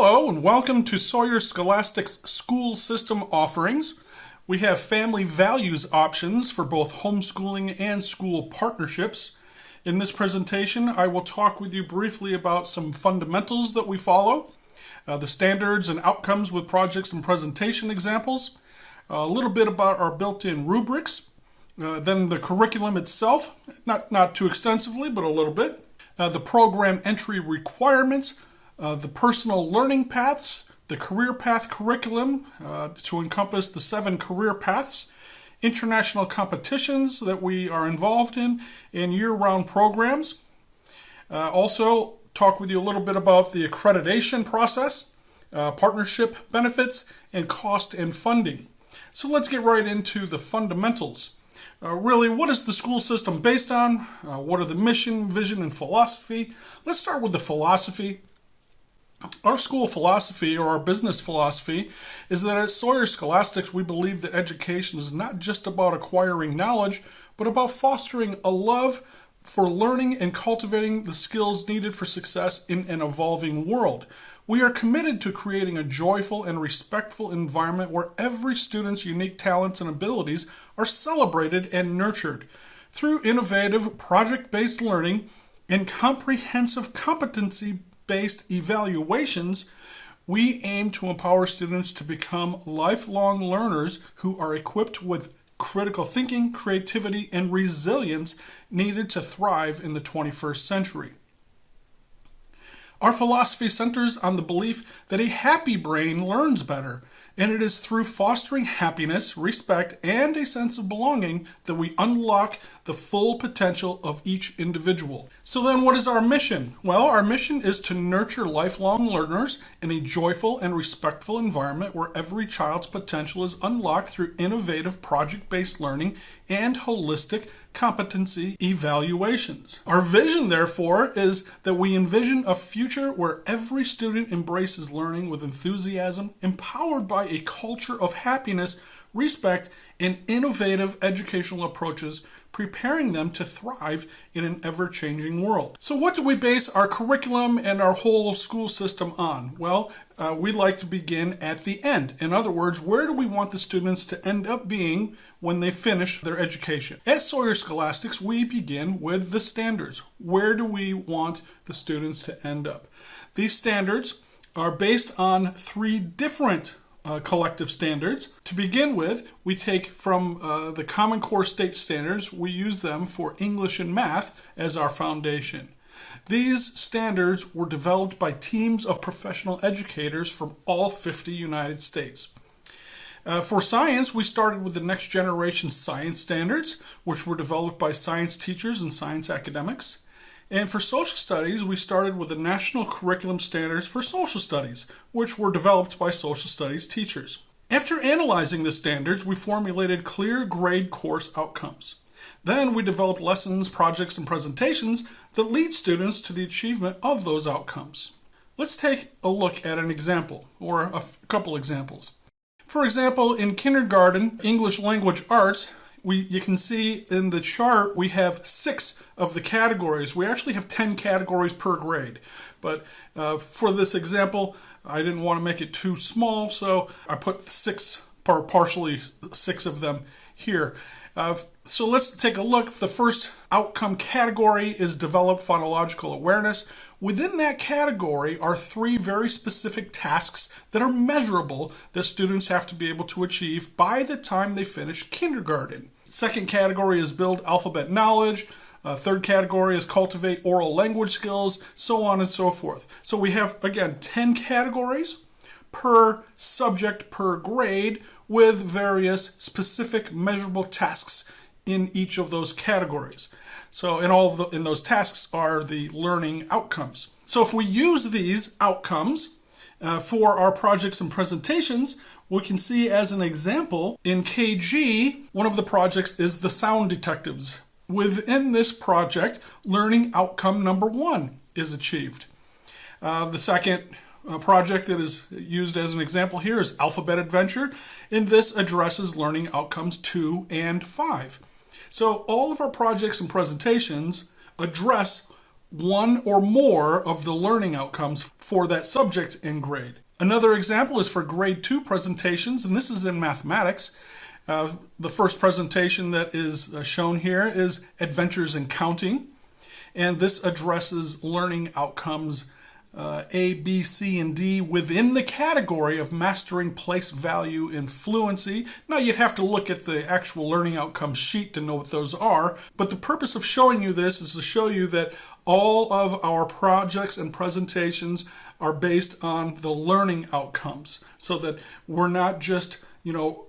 Hello and welcome to Sawyer Scholastics school system offerings. We have family values options for both homeschooling and school partnerships. In this presentation, I will talk with you briefly about some fundamentals that we follow, the standards and outcomes with projects and presentation examples, a little bit about our built-in rubrics, then the curriculum itself, not too extensively, but a little bit, the program entry requirements, the personal learning paths, the career path curriculum to encompass the 7 career paths, international competitions that we are involved in year-round programs. Also talk with you a little bit about the accreditation process, partnership benefits, and cost and funding. So let's get right into the fundamentals. Really, what is the school system based on? What are the mission, vision, and philosophy? Let's start with the philosophy. Our school philosophy, or our business philosophy, is that at Sawyer Scholastics we believe that education is not just about acquiring knowledge, but about fostering a love for learning and cultivating the skills needed for success in an evolving world. We are committed to creating a joyful and respectful environment where every student's unique talents and abilities are celebrated and nurtured. Through innovative project-based learning and comprehensive competency-based evaluations, we aim to empower students to become lifelong learners who are equipped with critical thinking, creativity, and resilience needed to thrive in the 21st century. Our philosophy centers on the belief that a happy brain learns better, and it is through fostering happiness, respect, and a sense of belonging that we unlock the full potential of each individual. So then what is our mission? Well, our mission is to nurture lifelong learners in a joyful and respectful environment where every child's potential is unlocked through innovative project-based learning and holistic competency evaluations. Our vision, therefore, is that we envision a future where every student embraces learning with enthusiasm, empowered by a culture of happiness, respect, and innovative educational approaches, preparing them to thrive in an ever-changing world. So what do we base our curriculum and our whole school system on? Well, we like to begin at the end. In other words, where do we want the students to end up being when they finish their education? At Sawyer Scholastics, we begin with the standards. Where do we want the students to end up? These standards are based on 3 different collective standards. To begin with, we take from the Common Core State Standards. We use them for English and math as our foundation. These standards were developed by teams of professional educators from all 50 United States. For science, we started with the Next Generation Science Standards, which were developed by science teachers and science academics. And for social studies, we started with the National Curriculum Standards for Social Studies, which were developed by social studies teachers. After analyzing the standards, we formulated clear grade course outcomes. Then we developed lessons, projects, and presentations that lead students to the achievement of those outcomes. Let's take a look at an example, or a couple examples. For example, in kindergarten English language arts, you can see in the chart we have 6 of the categories. We actually have 10 categories per grade, but for this example I didn't want to make it too small, so I put partially 6 of them here. So let's take a look. The first outcome category is develop phonological awareness. Within that category are 3 very specific tasks that are measurable that students have to be able to achieve by the time they finish kindergarten. Second category is build alphabet knowledge. Third category is cultivate oral language skills, so on and so forth. So we have, again, 10 categories per subject per grade with various specific measurable tasks in each of those categories. So in those tasks are the learning outcomes. So if we use these outcomes for our projects and presentations, we can see as an example in KG, one of the projects is the sound detectives. Within this project, learning outcome number 1 is achieved. The second project that is used as an example here is Alphabet Adventure, and this addresses learning outcomes 2 and 5. So all of our projects and presentations address one or more of the learning outcomes for that subject and grade. Another example is for grade 2 presentations, and this is in mathematics. The first presentation that is shown here is Adventures in Counting, and this addresses learning outcomes A, B, C, and D within the category of mastering place value and fluency. Now you'd have to look at the actual learning outcomes sheet to know what those are, but the purpose of showing you this is to show you that all of our projects and presentations are based on the learning outcomes, so that we're not just,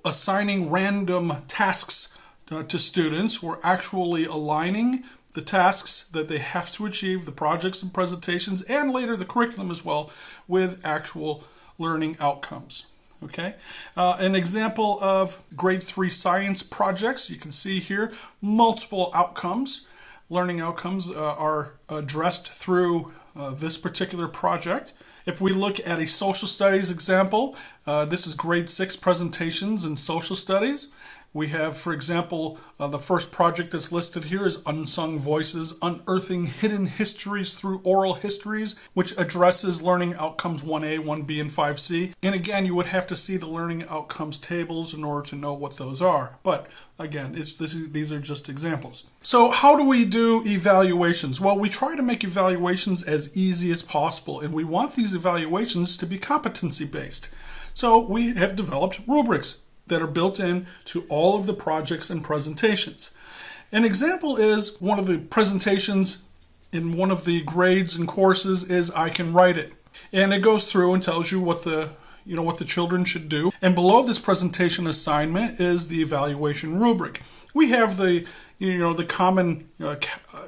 assigning random tasks to students. We're actually aligning the tasks that they have to achieve, the projects and presentations, and later the curriculum as well, with actual learning outcomes. Okay, an example of grade 3 science projects, you can see here multiple outcomes. Learning outcomes are addressed through this particular project. If we look at a social studies example, this is grade 6 presentations in social studies. We have, for example, the first project that's listed here is Unsung Voices, Unearthing Hidden Histories Through Oral Histories, which addresses learning outcomes 1A, 1B, and 5C. And again, you would have to see the learning outcomes tables in order to know what those are. But again, these are just examples. So how do we do evaluations? Well, we try to make evaluations as easy as possible, and we want these evaluations to be competency-based. So we have developed rubrics that are built in to all of the projects and presentations. An example is one of the presentations in one of the grades and courses is I Can Write It. And it goes through and tells you what the children should do. And below this presentation assignment is the evaluation rubric. We have the common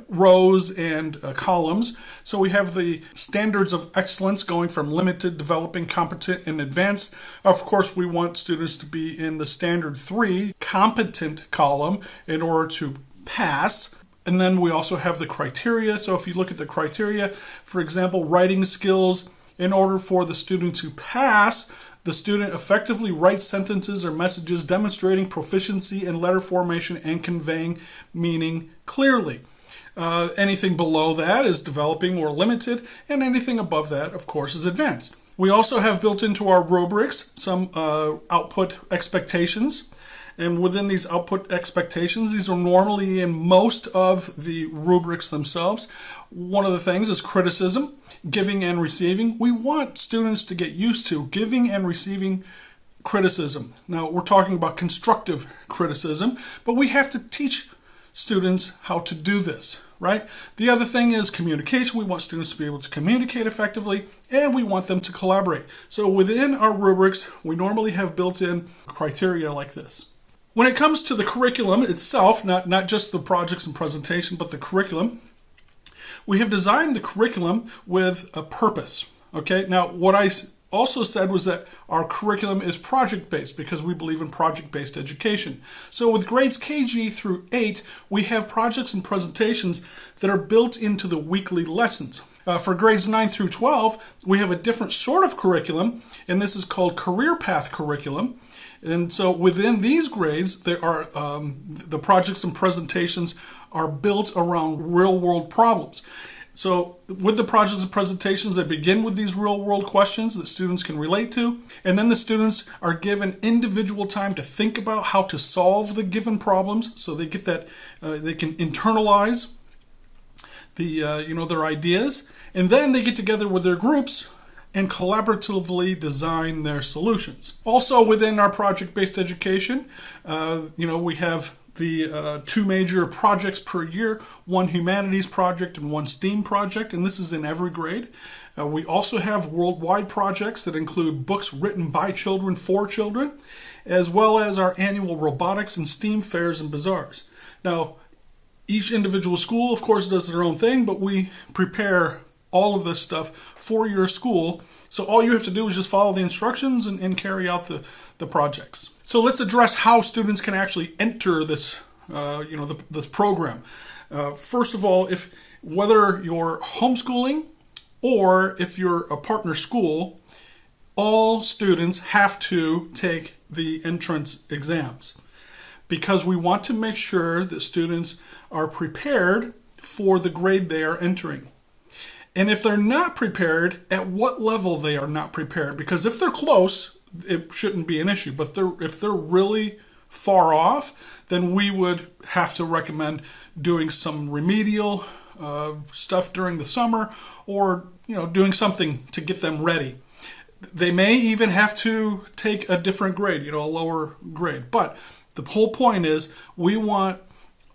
rows and columns. So we have the standards of excellence going from limited, developing, competent, and advanced. Of course, we want students to be in the standard 3 competent column in order to pass. And then we also have the criteria. So if you look at the criteria, for example, writing skills, in order for the student to pass, the student effectively writes sentences or messages demonstrating proficiency in letter formation and conveying meaning clearly. Anything below that is developing or limited, and anything above that, of course, is advanced. We also have built into our rubrics some output expectations. And within these output expectations, these are normally in most of the rubrics themselves. One of the things is criticism, giving and receiving. We want students to get used to giving and receiving criticism. Now, we're talking about constructive criticism, but we have to teach students how to do this, right? The other thing is communication. We want students to be able to communicate effectively, and we want them to collaborate. So within our rubrics, we normally have built in criteria like this. When it comes to the curriculum itself, not just the projects and presentation, but the curriculum, we have designed the curriculum with a purpose. Okay, now what I also said was that our curriculum is project-based because we believe in project-based education. So with grades KG through 8, we have projects and presentations that are built into the weekly lessons. For grades 9 through 12, we have a different sort of curriculum, and this is called career path curriculum. And so within these grades, there are the projects and presentations are built around real-world problems. So with the projects and presentations, they begin with these real-world questions that students can relate to, and then the students are given individual time to think about how to solve the given problems, so they get that they can internalize their ideas, and then they get together with their groups and collaboratively design their solutions. Also within our project-based education, we have the 2 major projects per year, one humanities project and one STEAM project, and this is in every grade. We also have worldwide projects that include books written by children for children, as well as our annual robotics and STEAM fairs and bazaars. Now, each individual school, of course, does their own thing, but we prepare all of this stuff for your school. So all you have to do is just follow the instructions and carry out the projects. So let's address how students can actually enter this, this program. First of all, whether you're homeschooling or if you're a partner school, all students have to take the entrance exams because we want to make sure that students are prepared for the grade they are entering. And if they're not prepared, at what level they are not prepared. Because if they're close, it shouldn't be an issue. But if they're really far off, then we would have to recommend doing some remedial stuff during the summer, or doing something to get them ready. They may even have to take a different grade, a lower grade. But the whole point is we want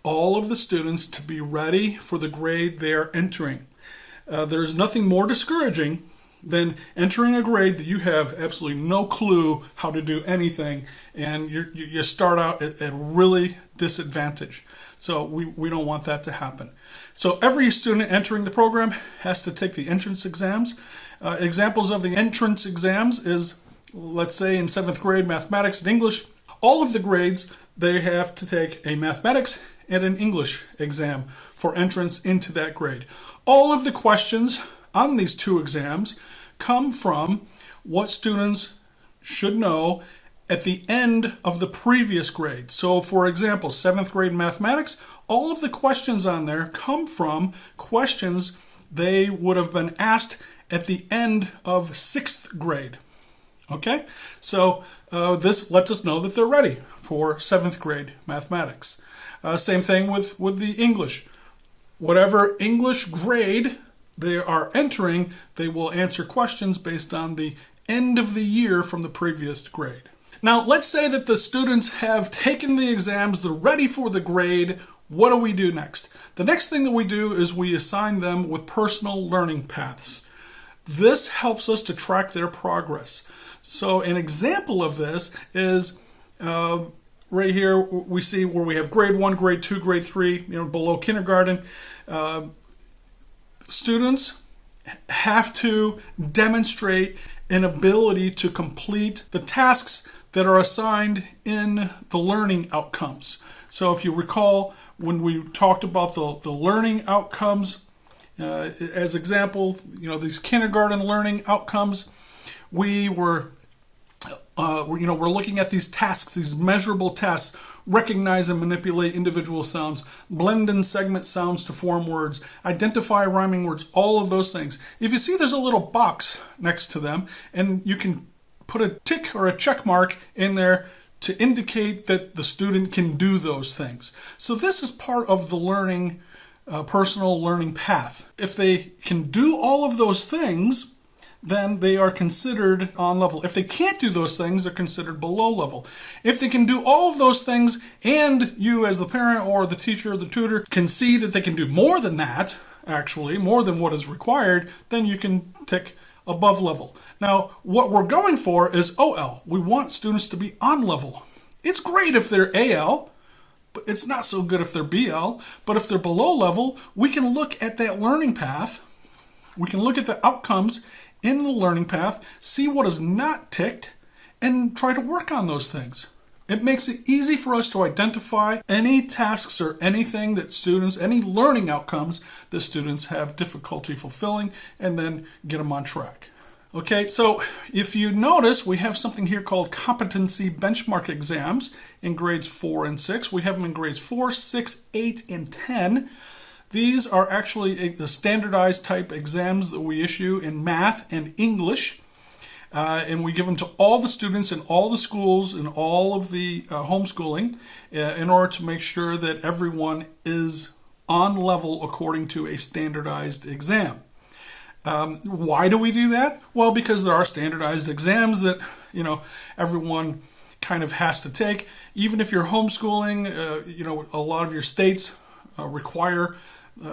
all of the students to be ready for the grade they're entering. There's nothing more discouraging than entering a grade that you have absolutely no clue how to do anything, and you start out at really disadvantage. So we don't want that to happen. So every student entering the program has to take the entrance exams. Examples of the entrance exams is, let's say in 7th grade, mathematics and English. All of the grades, they have to take a mathematics and an English exam for entrance into that grade. All of the questions on these two exams come from what students should know at the end of the previous grade. So for example, 7th grade mathematics, all of the questions on there come from questions they would have been asked at the end of 6th grade. Okay, so this lets us know that they're ready for 7th grade mathematics. Same thing with the English. Whatever English grade they are entering, they will answer questions based on the end of the year from the previous grade. Now, let's say that the students have taken the exams, they're ready for the grade. What do we do next? The next thing that we do is we assign them with personal learning paths. This helps us to track their progress. So an example of this is right here we see where we have grade 1, grade 2, grade 3, below kindergarten. Students have to demonstrate an ability to complete the tasks that are assigned in the learning outcomes. So if you recall, when we talked about the learning outcomes, as example, these kindergarten learning outcomes, we're looking at these tasks, these measurable tasks: recognize and manipulate individual sounds, blend and segment sounds to form words, identify rhyming words, all of those things. If you see there's a little box next to them, and you can put a tick or a check mark in there to indicate that the student can do those things. So this is part of the learning, personal learning path. If they can do all of those things, then they are considered on level. If they can't do those things, they're considered below level. If they can do all of those things, and you as the parent or the teacher or the tutor can see that they can do more than that, actually, more than what is required, then you can tick above level. Now, what we're going for is OL. We want students to be on level. It's great if they're AL, but it's not so good if they're BL. But if they're below level, we can look at that learning path. We can look at the outcomes in the learning path, see what is not ticked, and try to work on those things. It makes it easy for us to identify any tasks or anything that students, any learning outcomes that students have difficulty fulfilling, and then get them on track. Okay, so if you notice, we have something here called competency benchmark exams in grades 4 and 6. We have them in grades 4, 6, 8, and 10. These are actually the standardized type exams that we issue in math and English. And we give them to all the students in all the schools and all of the homeschooling in order to make sure that everyone is on level according to a standardized exam. Why do we do that? Well, because there are standardized exams that everyone kind of has to take. Even if you're homeschooling, a lot of your states require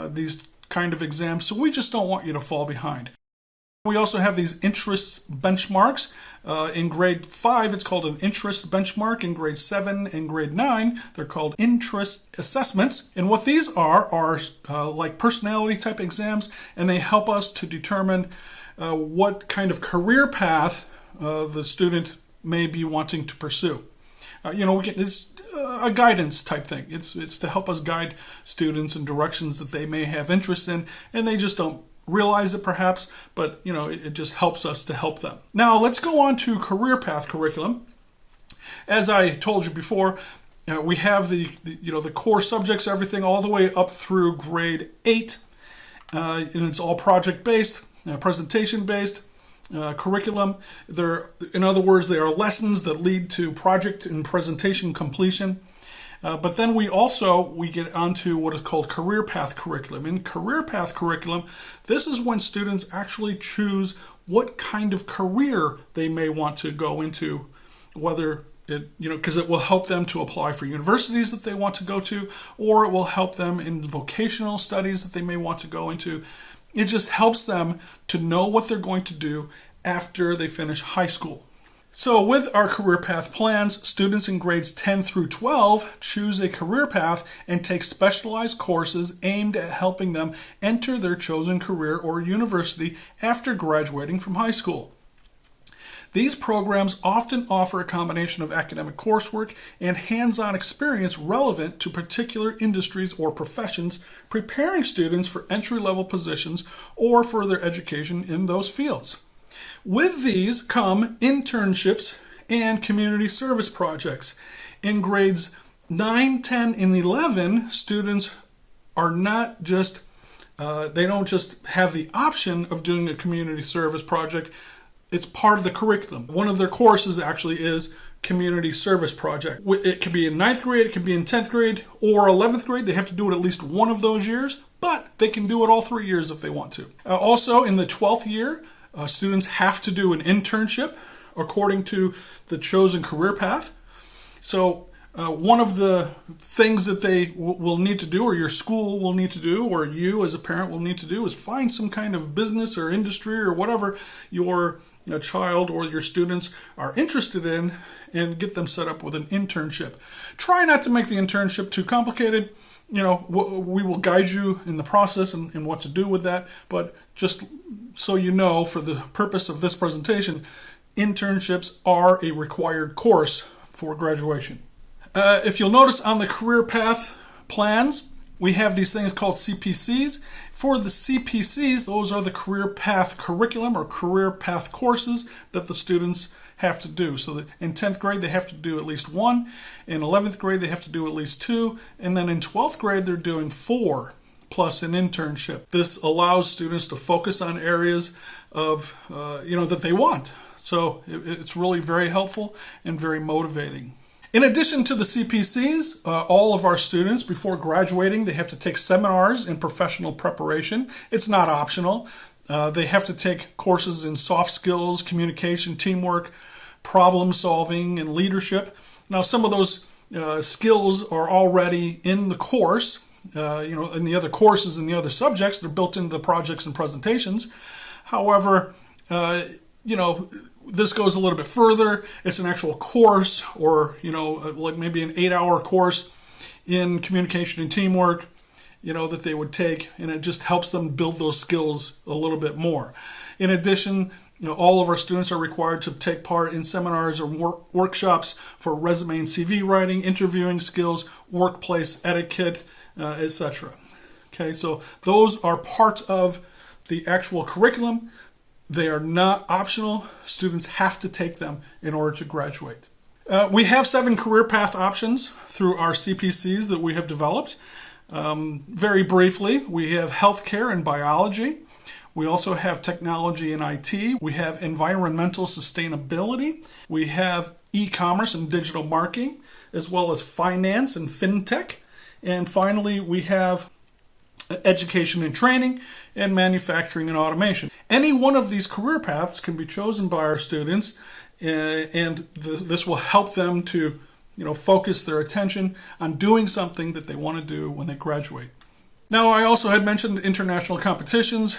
these kind of exams, so we just don't want you to fall behind. We also have these interest benchmarks. In grade 5, it's called an interest benchmark. In grade 7 and grade 9, they're called interest assessments. And what these are like personality type exams, and they help us to determine what kind of career path the student may be wanting to pursue. It's a guidance type thing. It's to help us guide students in directions that they may have interest in, and they just don't realize it perhaps, but it just helps us to help them. Now let's go on to career path curriculum. As I told you before, we have the core subjects, everything all the way up through grade 8, and it's all project-based, presentation-based. Curriculum. In other words, they are lessons that lead to project and presentation completion. But then we get onto what is called career path curriculum. In career path curriculum, this is when students actually choose what kind of career they may want to go into, whether because it will help them to apply for universities that they want to go to, or it will help them in vocational studies that they may want to go into. It just helps them to know what they're going to do after they finish high school. So with our career path plans, students in grades 10 through 12 choose a career path and take specialized courses aimed at helping them enter their chosen career or university after graduating from high school. These programs often offer a combination of academic coursework and hands-on experience relevant to particular industries or professions, preparing students for entry-level positions or further education in those fields. With these come internships and community service projects. In grades 9, 10, and 11, students are not just, they don't just have the option of doing a community service project. It's part of the curriculum. One of their courses actually is community service project. It could be in 9th grade, it could be in 10th grade, or 11th grade. They have to do it at least one of those years, but they can do it all 3 years if they want to. Also, in the 12th year, students have to do an internship according to the chosen career path. So one of the things that they will need to do, or your school will need to do, or you as a parent will need to do, is find some kind of business or industry or whatever your child or your students are interested in and get them set up with an internship. Try not to make the internship too complicated. We will guide you in the process and what to do with that, but just so you know, for the purpose of this presentation, internships are a required course for graduation. If you'll notice on the career path plans, we have these things called CPCs. For the CPCs, those are the career path curriculum or career path courses that the students have to do. So that in 10th grade, they have to do at least one. In 11th grade, they have to do at least two. And then in 12th grade, they're doing 4 plus an internship. This allows students to focus on areas of, that they want. So it's really very helpful and very motivating. In addition to the CPCs, all of our students, before graduating, they have to take seminars in professional preparation. It's not optional. They have to take courses in soft skills, communication, teamwork, problem solving, and leadership. Now, some of those skills are already in the course, in the other courses and the other subjects. They're built into the projects and presentations. However, this goes a little bit further. It's an actual course, or like maybe an 8-hour course in communication and teamwork, that they would take, and it just helps them build those skills a little bit more. In addition, all of our students are required to take part in seminars or workshops for resume and CV writing, interviewing skills, workplace etiquette, etc. Okay, so those are part of the actual curriculum. They are not optional. Students have to take them in order to graduate. We have 7 career path options through our CPCs that we have developed. Very briefly, we have healthcare and biology. We also have technology and IT. We have environmental sustainability. We have e-commerce and digital marketing, as well as finance and fintech. And finally, we have education and training, and manufacturing and automation. Any one of these career paths can be chosen by our students, and this will help them to focus their attention on doing something that they want to do when they graduate. Now, I also had mentioned international competitions.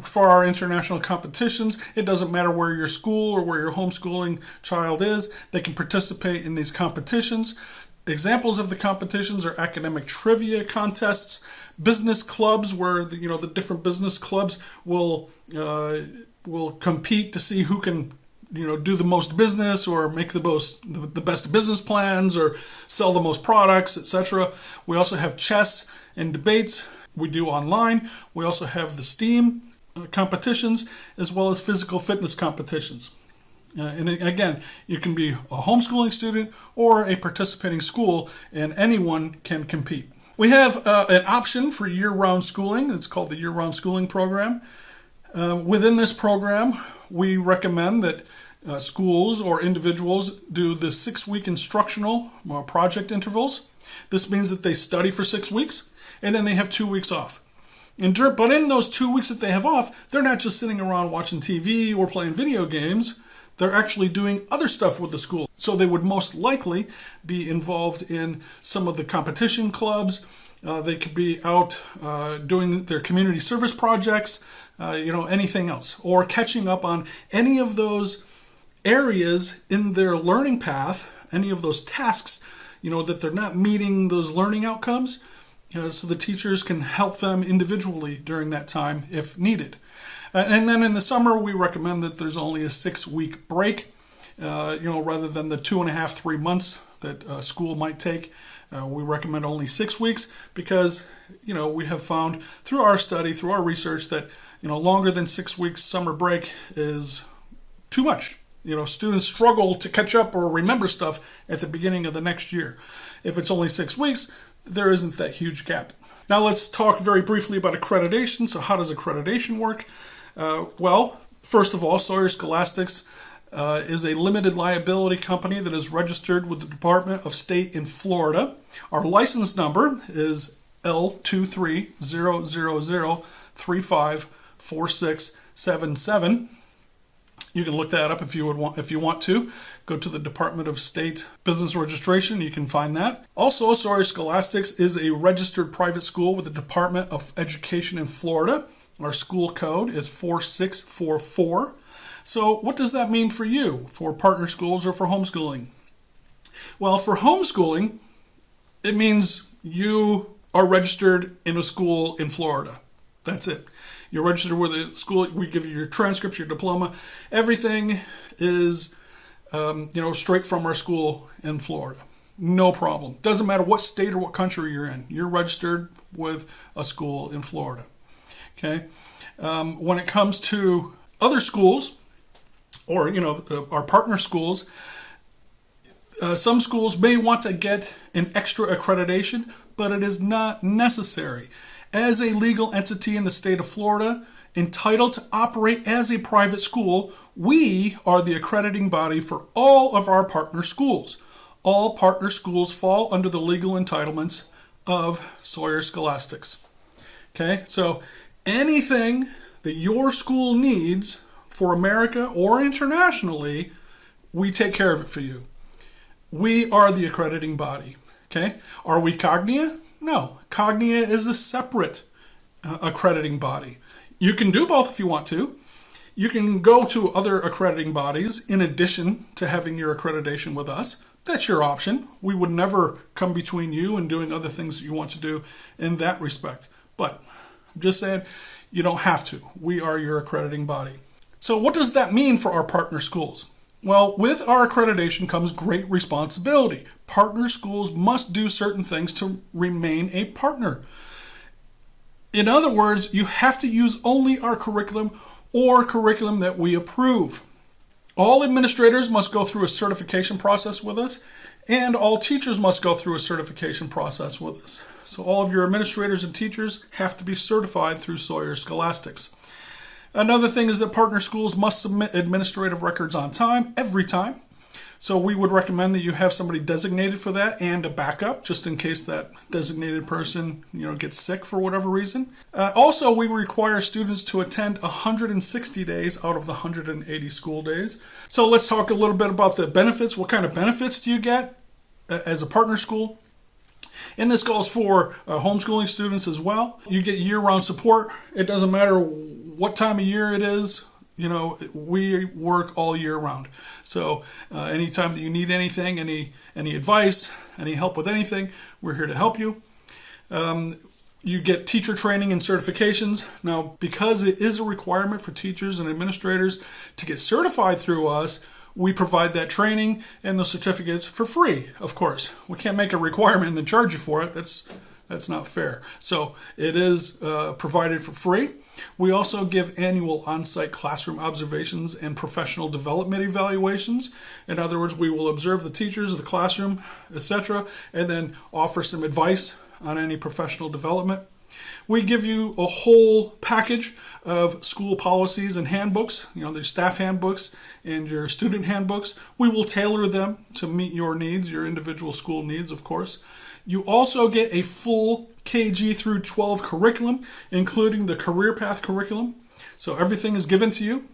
For our international competitions, it doesn't matter where your school or where your homeschooling child is, they can participate in these competitions. Examples of the competitions are academic trivia contests, business clubs where the different business clubs will compete to see who can do the most business or make the best business plans or sell the most products, etc. We also have chess and debates we do online. We also have the STEAM competitions as well as physical fitness competitions. And again, you can be a homeschooling student or a participating school, and anyone can compete. We have an option for year-round schooling. It's called the year-round schooling program. Within this program, we recommend that schools or individuals do the 6-week instructional project intervals. This means that they study for 6 weeks and then they have 2 weeks off. But in those 2 weeks that they have off, they're not just sitting around watching TV or playing video games. They're actually doing other stuff with the school. So they would most likely be involved in some of the competition clubs. They could be out doing their community service projects, anything else, or catching up on any of those areas in their learning path, any of those tasks, that they're not meeting those learning outcomes. So the teachers can help them individually during that time if needed. And then in the summer, we recommend that there's only a 6-week break, rather than the 2.5, 3 months that school might take. We recommend only 6 weeks because, we have found through our study, through our research that, longer than 6 weeks summer break is too much. Students struggle to catch up or remember stuff at the beginning of the next year. If it's only 6 weeks, there isn't that huge gap. Now let's talk very briefly about accreditation. So how does accreditation work? First of all, Sawyer Scholastics is a limited liability company that is registered with the Department of State in Florida. Our license number is L23000354677. You can look that up if you want to. Go to the Department of State Business Registration. You can find that. Also, Sawyer Scholastics is a registered private school with the Department of Education in Florida. Our school code is 4644. So what does that mean for you, for partner schools or for homeschooling? Well, for homeschooling, it means you are registered in a school in Florida. That's it. You're registered with a school. We give you your transcripts, your diploma. Everything is, straight from our school in Florida. No problem. Doesn't matter what state or what country you're in. You're registered with a school in Florida. Okay. When it comes to other schools, or our partner schools, some schools may want to get an extra accreditation, but it is not necessary. As a legal entity in the state of Florida, entitled to operate as a private school, we are the accrediting body for all of our partner schools. All partner schools fall under the legal entitlements of Sawyer Scholastics. Okay, so anything that your school needs for America or internationally, we take care of it for you. We are the accrediting body. Okay, are we Cognia? No, Cognia is a separate accrediting body. You can do both if you want to. You can go to other accrediting bodies in addition to having your accreditation with us. That's your option. We would never come between you and doing other things that you want to do in that respect. But I'm just saying, you don't have to. We are your accrediting body. So what does that mean for our partner schools? Well, with our accreditation comes great responsibility. Partner schools must do certain things to remain a partner. In other words, you have to use only our curriculum or curriculum that we approve. All administrators must go through a certification process with us, and all teachers must go through a certification process with us. So all of your administrators and teachers have to be certified through Sawyer Scholastics. Another thing is that partner schools must submit administrative records on time, every time. So we would recommend that you have somebody designated for that and a backup, just in case that designated person, gets sick for whatever reason. Also, we require students to attend 160 days out of the 180 school days. So let's talk a little bit about the benefits. What kind of benefits do you get as a partner school? And this goes for homeschooling students as well. You get year-round support. It doesn't matter what time of year it is. We work all year round. So anytime that you need anything, any advice, any help with anything, we're here to help you. You get teacher training and certifications. Now, because it is a requirement for teachers and administrators to get certified through us, we provide that training and the certificates for free, of course. We can't make a requirement and then charge you for it. That's That's not fair. So it is provided for free. We also give annual on-site classroom observations and professional development evaluations. In other words, we will observe the teachers, the classroom, etc., and then offer some advice on any professional development. We give you a whole package of school policies and handbooks, their staff handbooks and your student handbooks. We will tailor them to meet your needs, your individual school needs, of course. You also get a full KG through 12 curriculum, including the career path curriculum. So everything is given to you.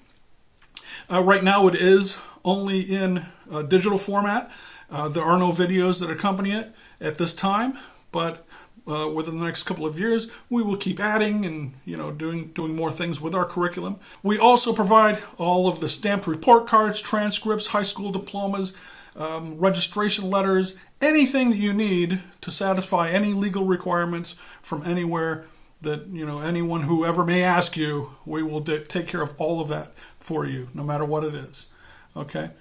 Right now it is only in digital format. There are no videos that accompany it at this time, but within the next couple of years, we will keep adding and doing more things with our curriculum. We also provide all of the stamped report cards, transcripts, high school diplomas, registration letters, anything that you need to satisfy any legal requirements from anywhere that anyone who ever may ask you. We will take care of all of that for you, no matter what it is. Okay,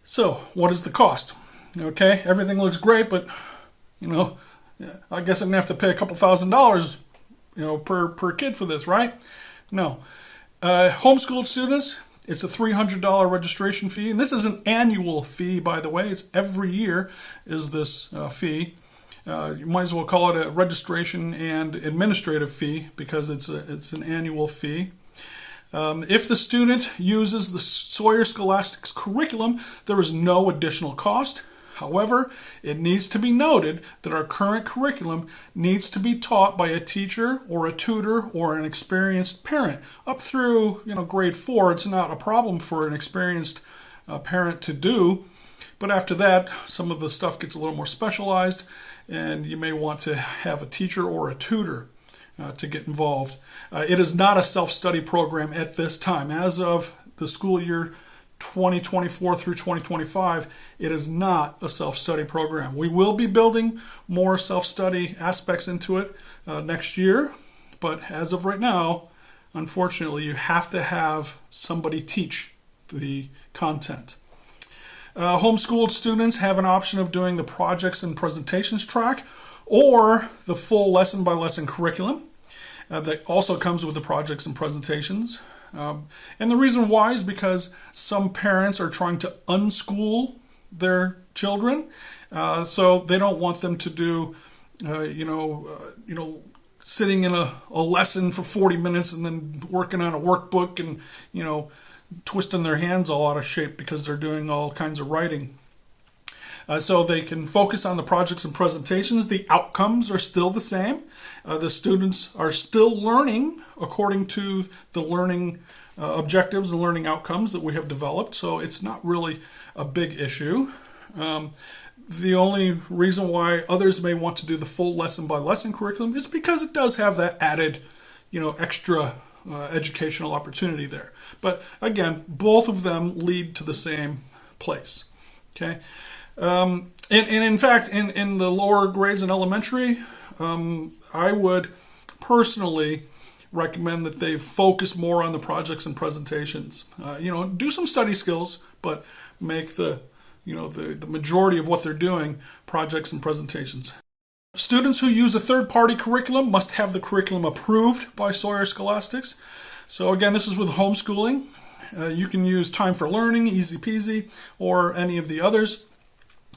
so what is the cost? Okay, everything looks great, but I guess I'm gonna have to pay a couple $1,000s, per kid for this, right? No. Homeschooled students, it's a $300 registration fee, and this is an annual fee, by the way. It's every year is this fee. You might as well call it a registration and administrative fee because it's an annual fee. If the student uses the Sawyer Scholastics curriculum, there is no additional cost. However, it needs to be noted that our current curriculum needs to be taught by a teacher or a tutor or an experienced parent. Up through grade 4, it's not a problem for an experienced parent to do. But after that, some of the stuff gets a little more specialized, and you may want to have a teacher or a tutor to get involved. It is not a self-study program at this time. As of the school year 2024 through 2025, it is not a self-study program. We will be building more self-study aspects into it next year, but as of right now, unfortunately, you have to have somebody teach the content. Homeschooled students have an option of doing the projects and presentations track or the full lesson-by-lesson curriculum that also comes with the projects and presentations. And the reason why is because some parents are trying to unschool their children, so they don't want them to do, sitting in a lesson for 40 minutes and then working on a workbook and, twisting their hands all out of shape because they're doing all kinds of writing. So they can focus on the projects and presentations. The outcomes are still the same. The students are still learning according to the learning objectives and learning outcomes that we have developed. So it's not really a big issue. The only reason why others may want to do the full lesson-by-lesson curriculum is because it does have that added, extra educational opportunity there. But again, both of them lead to the same place. Okay. And in fact, in the lower grades in elementary, I would personally recommend that they focus more on the projects and presentations. Do some study skills, but make the majority of what they're doing projects and presentations. Students who use a third-party curriculum must have the curriculum approved by Sawyer Scholastics. So again, this is with homeschooling. You can use Time for Learning, Easy Peasy, or any of the others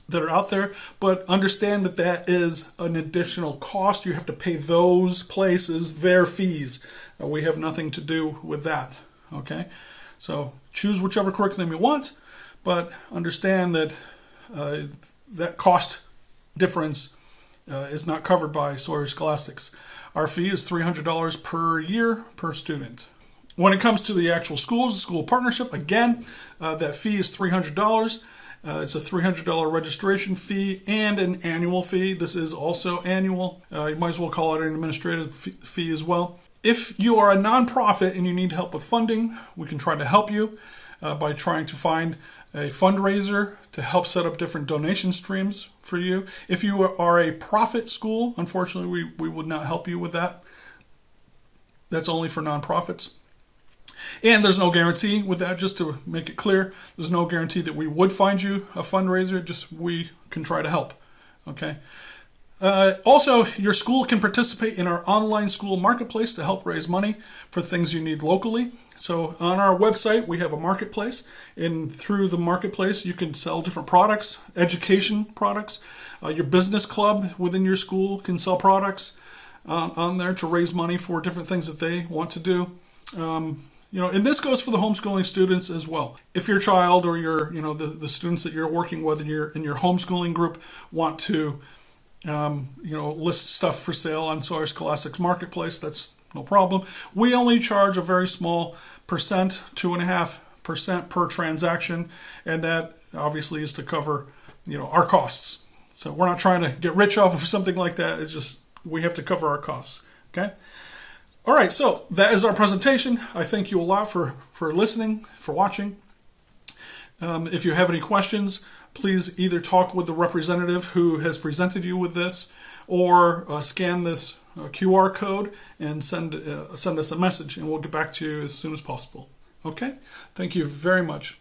that are out there, but understand that that is an additional cost. You have to pay those places their fees. We have nothing to do with that. Okay, so choose whichever curriculum you want, but understand that that cost difference is not covered by Sawyer Scholastics. Our fee is $300 per year per student. When it comes to the actual schools, the school partnership, again, that fee is $300. It's a $300 registration fee and an annual fee. This is also annual. You might as well call it an administrative fee as well. If you are a nonprofit and you need help with funding, we can try to help you by trying to find a fundraiser to help set up different donation streams for you. If you are a profit school, unfortunately, we would not help you with that. That's only for nonprofits. And there's no guarantee with that, just to make it clear. There's no guarantee that we would find you a fundraiser, just we can try to help. Okay. Also, your school can participate in our online school marketplace to help raise money for things you need locally. So on our website, we have a marketplace, and through the marketplace, you can sell different products, education products. Your business club within your school can sell products on there to raise money for different things that they want to do. And this goes for the homeschooling students as well. If your child or the students that you're working with in your homeschooling group want to list stuff for sale on Sawyer Scholastics Marketplace, that's no problem. We only charge a very small percent, 2.5% per transaction, and that obviously is to cover, our costs. So we're not trying to get rich off of something like that. It's just we have to cover our costs. Okay. All right. So that is our presentation. I thank you a lot for listening, for watching. If you have any questions, please either talk with the representative who has presented you with this, or scan this QR code and send us a message, and we'll get back to you as soon as possible. Okay? Thank you very much.